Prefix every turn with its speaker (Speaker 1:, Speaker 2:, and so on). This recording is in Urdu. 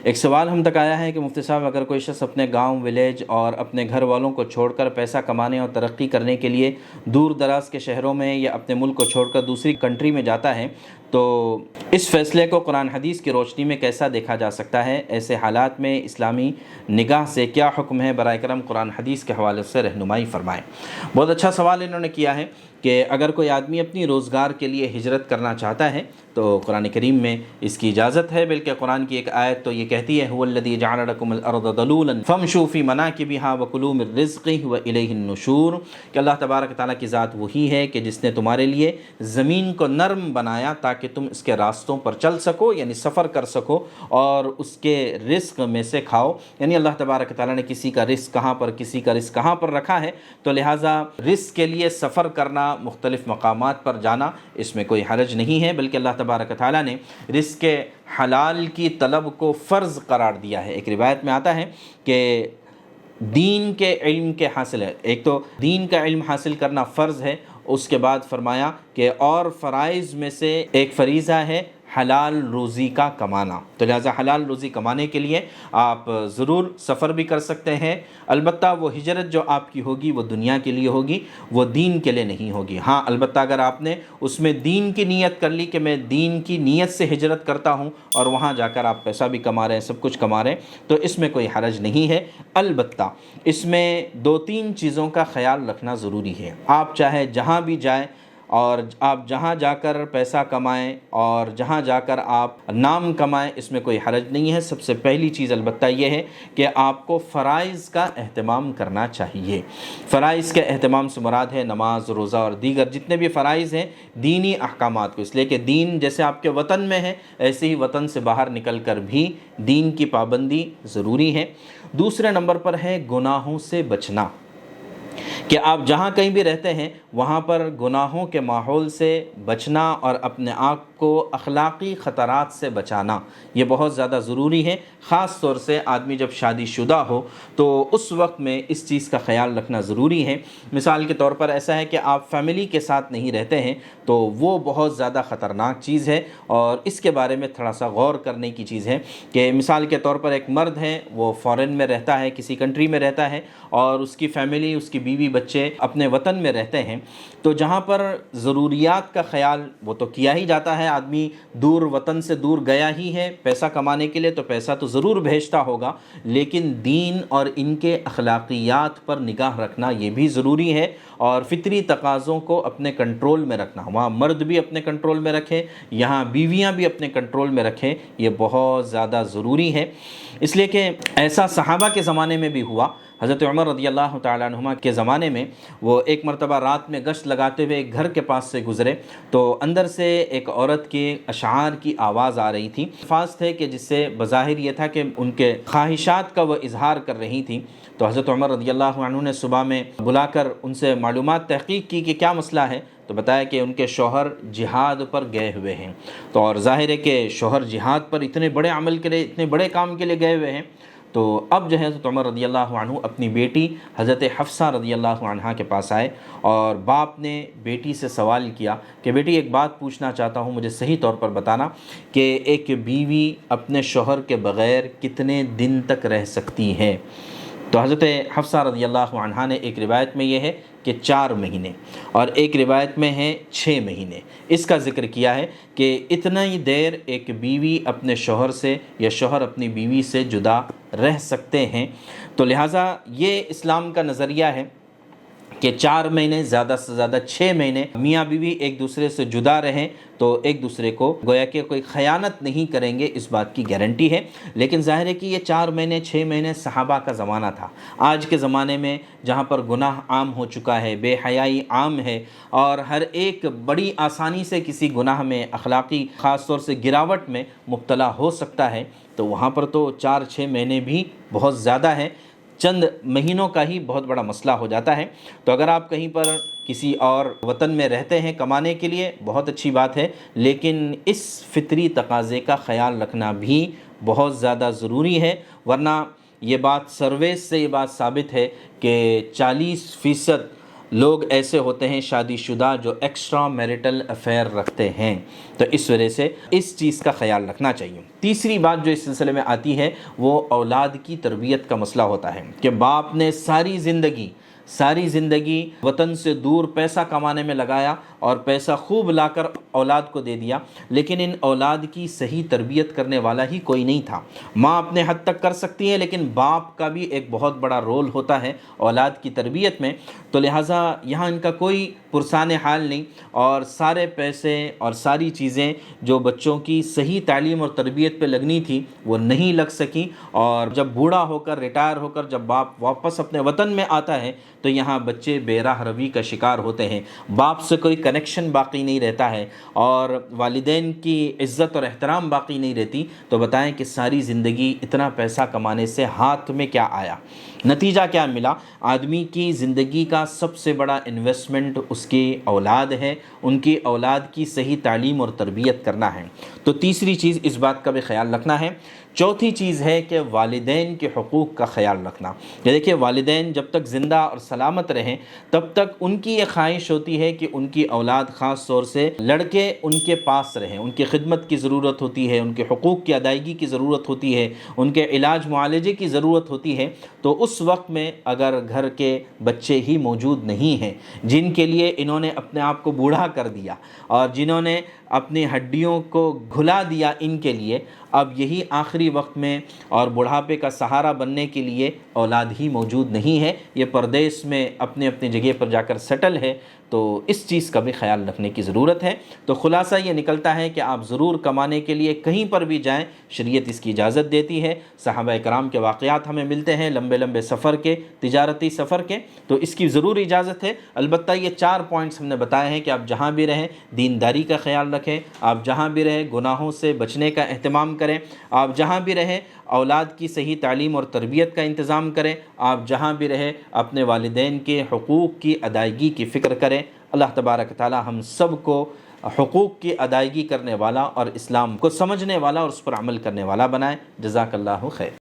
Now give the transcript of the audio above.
Speaker 1: ایک سوال ہم تک آیا ہے کہ مفتی صاحب، اگر کوئی شخص اپنے گاؤں، ولیج اور اپنے گھر والوں کو چھوڑ کر پیسہ کمانے اور ترقی کرنے کے لیے دور دراز کے شہروں میں یا اپنے ملک کو چھوڑ کر دوسری کنٹری میں جاتا ہے، تو اس فیصلے کو قرآن حدیث کی روشنی میں کیسا دیکھا جا سکتا ہے؟ ایسے حالات میں اسلامی نگاہ سے کیا حکم ہے؟ برائے کرم قرآن حدیث کے حوالے سے رہنمائی فرمائیں۔ بہت اچھا سوال انہوں نے کیا ہے کہ اگر کوئی آدمی اپنی روزگار کے لیے ہجرت کرنا چاہتا ہے تو قرآن کریم میں اس کی اجازت ہے، بلکہ قرآن کی ایک آیت تو یہ کہتی ہے هو الذی جعل لکم الارض ذلولا فامشوا فی مناکبها وکلوا من رزقہ والیہ النشور، کہ اللہ تبارک تعالیٰ کی ذات وہی ہے کہ جس نے تمہارے لیے زمین کو نرم بنایا تاکہ تم اس کے راستوں پر چل سکو، یعنی سفر کر سکو، اور اس کے رزق میں سے کھاؤ۔ یعنی اللہ تبارک تعالیٰ نے کسی کا رزق کہاں پر، کسی کا رزق کہاں پر رکھا ہے، تو لہٰذا رزق کے لیے سفر کرنا، مختلف مقامات پر جانا، اس میں کوئی حرج نہیں ہے، بلکہ اللہ تبارک تعالیٰ نے رزق حلال کی طلب کو فرض قرار دیا ہے۔ ایک روایت میں آتا ہے کہ دین کے علم کے حاصل ہے، ایک تو دین کا علم حاصل کرنا فرض ہے، اس کے بعد فرمایا کہ اور فرائض میں سے ایک فریضہ ہے حلال روزی کا کمانا، تو لہٰذا حلال روزی کمانے کے لیے آپ ضرور سفر بھی کر سکتے ہیں۔ البتہ وہ ہجرت جو آپ کی ہوگی وہ دنیا کے لیے ہوگی، وہ دین کے لیے نہیں ہوگی۔ ہاں البتہ اگر آپ نے اس میں دین کی نیت کر لی کہ میں دین کی نیت سے ہجرت کرتا ہوں اور وہاں جا کر آپ پیسہ بھی کما رہے ہیں، سب کچھ کما رہے ہیں، تو اس میں کوئی حرج نہیں ہے۔ البتہ اس میں دو تین چیزوں کا خیال رکھنا ضروری ہے۔ آپ چاہے جہاں بھی جائیں اور آپ جہاں جا کر پیسہ کمائیں اور جہاں جا کر آپ نام کمائیں، اس میں کوئی حرج نہیں ہے۔ سب سے پہلی چیز البتہ یہ ہے کہ آپ کو فرائض کا اہتمام کرنا چاہیے۔ فرائض کے اہتمام سے مراد ہے نماز، روزہ اور دیگر جتنے بھی فرائض ہیں دینی احکامات کو، اس لیے کہ دین جیسے آپ کے وطن میں ہے ایسے ہی وطن سے باہر نکل کر بھی دین کی پابندی ضروری ہے۔ دوسرے نمبر پر ہے گناہوں سے بچنا، کہ آپ جہاں کہیں بھی رہتے ہیں وہاں پر گناہوں کے ماحول سے بچنا اور اپنے آپ کو اخلاقی خطرات سے بچانا، یہ بہت زیادہ ضروری ہے۔ خاص طور سے آدمی جب شادی شدہ ہو تو اس وقت میں اس چیز کا خیال رکھنا ضروری ہے۔ مثال کے طور پر ایسا ہے کہ آپ فیملی کے ساتھ نہیں رہتے ہیں تو وہ بہت زیادہ خطرناک چیز ہے، اور اس کے بارے میں تھوڑا سا غور کرنے کی چیز ہے کہ مثال کے طور پر ایک مرد ہے، وہ فارن میں رہتا ہے، کسی کنٹری میں رہتا ہے، اور اس کی فیملی، اس کی بیوی بچے اپنے وطن میں رہتے ہیں، تو جہاں پر ضروریات کا خیال وہ تو کیا ہی جاتا ہے، آدمی دور وطن سے دور گیا ہی ہے پیسہ کمانے کے لیے تو پیسہ تو ضرور بھیجتا ہوگا، لیکن دین اور ان کے اخلاقیات پر نگاہ رکھنا یہ بھی ضروری ہے، اور فطری تقاضوں کو اپنے کنٹرول میں رکھنا، وہاں مرد بھی اپنے کنٹرول میں رکھے، یہاں بیویاں بھی اپنے کنٹرول میں رکھیں، یہ بہت زیادہ ضروری ہے۔ اس لیے کہ ایسا صحابہ کے زمانے میں بھی ہوا۔ حضرت عمر رضی اللہ تعالیٰ عنہما کے زمانے میں وہ ایک مرتبہ رات میں گشت لگاتے ہوئے ایک گھر کے پاس سے گزرے تو اندر سے ایک عورت کے اشعار کی آواز آ رہی تھی، الفاظ تھے کہ جس سے بظاہر یہ تھا کہ ان کے خواہشات کا وہ اظہار کر رہی تھیں۔ تو حضرت عمر رضی اللہ عنہ نے صبح میں بلا کر ان سے معلومات تحقیق کی کہ کیا مسئلہ ہے، تو بتایا کہ ان کے شوہر جہاد پر گئے ہوئے ہیں، تو اور ظاہر ہے کہ شوہر جہاد پر اتنے بڑے عمل کے لیے، اتنے بڑے کام کے لیے گئے ہوئے ہیں۔ تو اب جو ہے حضرت عمر رضی اللہ عنہ اپنی بیٹی حضرت حفصہ رضی اللہ عنہا کے پاس آئے، اور باپ نے بیٹی سے سوال کیا کہ بیٹی ایک بات پوچھنا چاہتا ہوں، مجھے صحیح طور پر بتانا کہ ایک بیوی اپنے شوہر کے بغیر کتنے دن تک رہ سکتی ہے؟ تو حضرت حفصہ رضی اللہ عنہا نے، ایک روایت میں یہ ہے کہ 4 مہینے، اور ایک روایت میں ہے 6 مہینے، اس کا ذکر کیا ہے کہ اتنا ہی دیر ایک بیوی اپنے شوہر سے یا شوہر اپنی بیوی سے جدا رہ سکتے ہیں۔ تو لہٰذا یہ اسلام کا نظریہ ہے کہ 4 مہینے، زیادہ سے زیادہ 6 مہینے میاں بیوی ایک دوسرے سے جدا رہیں تو ایک دوسرے کو گویا کہ کوئی خیانت نہیں کریں گے، اس بات کی گارنٹی ہے۔ لیکن ظاہر ہے کہ یہ 4 مہینے 6 مہینے صحابہ کا زمانہ تھا۔ آج کے زمانے میں جہاں پر گناہ عام ہو چکا ہے، بے حیائی عام ہے، اور ہر ایک بڑی آسانی سے کسی گناہ میں، اخلاقی خاص طور سے گراوٹ میں مبتلا ہو سکتا ہے، تو وہاں پر تو 4-6 مہینے بھی بہت زیادہ ہے، چند مہینوں کا ہی بہت بڑا مسئلہ ہو جاتا ہے۔ تو اگر آپ کہیں پر کسی اور وطن میں رہتے ہیں کمانے کے لیے، بہت اچھی بات ہے، لیکن اس فطری تقاضے کا خیال رکھنا بھی بہت زیادہ ضروری ہے، ورنہ یہ بات سرویز سے یہ بات ثابت ہے کہ 40% لوگ ایسے ہوتے ہیں شادی شدہ جو ایکسٹرا میرٹل افیئر رکھتے ہیں، تو اس وجہ سے اس چیز کا خیال رکھنا چاہیے۔ تیسری بات جو اس سلسلے میں آتی ہے وہ اولاد کی تربیت کا مسئلہ ہوتا ہے کہ باپ نے ساری زندگی وطن سے دور پیسہ کمانے میں لگایا اور پیسہ خوب لا کر اولاد کو دے دیا، لیکن ان اولاد کی صحیح تربیت کرنے والا ہی کوئی نہیں تھا۔ ماں اپنے حد تک کر سکتی ہے، لیکن باپ کا بھی ایک بہت بڑا رول ہوتا ہے اولاد کی تربیت میں، تو لہٰذا یہاں ان کا کوئی پرسان حال نہیں، اور سارے پیسے اور ساری چیزیں جو بچوں کی صحیح تعلیم اور تربیت پہ لگنی تھی وہ نہیں لگ سکی، اور جب بوڑھا ہو کر ریٹائر ہو کر جب باپ واپس اپنے وطن میں آتا ہے تو یہاں بچے بے راہ روی کا شکار ہوتے ہیں، باپ سے کوئی کنیکشن باقی نہیں رہتا ہے اور والدین کی عزت اور احترام باقی نہیں رہتی، تو بتائیں کہ ساری زندگی اتنا پیسہ کمانے سے ہاتھ میں کیا آیا؟ نتیجہ کیا ملا؟ آدمی کی زندگی کا سب سے بڑا انویسٹمنٹ اس کی اولاد ہے، ان کی اولاد کی صحیح تعلیم اور تربیت کرنا ہے۔ تو تیسری چیز اس بات کا بھی خیال رکھنا ہے۔ چوتھی چیز ہے کہ والدین کے حقوق کا خیال رکھنا۔ یہ دیکھیں، والدین جب تک زندہ اور سلامت رہیں تب تک ان کی یہ خواہش ہوتی ہے کہ ان کی اولاد، خاص طور سے لڑکے، ان کے پاس رہیں، ان کی خدمت کی ضرورت ہوتی ہے، ان کے حقوق کی ادائیگی کی ضرورت ہوتی ہے، ان کے علاج معالجے کی ضرورت ہوتی ہے۔ تو اس وقت میں اگر گھر کے بچے ہی موجود نہیں ہیں جن کے لیے انہوں نے اپنے آپ کو بوڑھا کر دیا اور جنہوں نے اپنی ہڈیوں کو گھلا دیا ان کے لیے، اب یہی آخری وقت میں اور بڑھاپے کا سہارا بننے کے لیے اولاد ہی موجود نہیں ہے، یہ پردیس میں اپنے اپنی جگہ پر جا کر سیٹل ہے، تو اس چیز کا بھی خیال رکھنے کی ضرورت ہے۔ تو خلاصہ یہ نکلتا ہے کہ آپ ضرور کمانے کے لیے کہیں پر بھی جائیں، شریعت اس کی اجازت دیتی ہے۔ صحابہ کرام کے واقعات ہمیں ملتے ہیں لمبے لمبے سفر کے، تجارتی سفر کے، تو اس کی ضرور اجازت ہے۔ البتہ یہ 4 پوائنٹس ہم نے بتائے ہیں کہ آپ جہاں بھی رہیں دینداری کا خیال رکھیں، آپ جہاں بھی رہیں گناہوں سے بچنے کا اہتمام کریں، آپ جہاں بھی رہیں اولاد کی صحیح تعلیم اور تربیت کا انتظام کریں، آپ جہاں بھی رہیں اپنے والدین کے حقوق کی ادائیگی کی فکر کریں۔ اللہ تبارک تعالی ہم سب کو حقوق کی ادائیگی کرنے والا اور اسلام کو سمجھنے والا اور اس پر عمل کرنے والا بنائے۔ جزاک اللہ خیر۔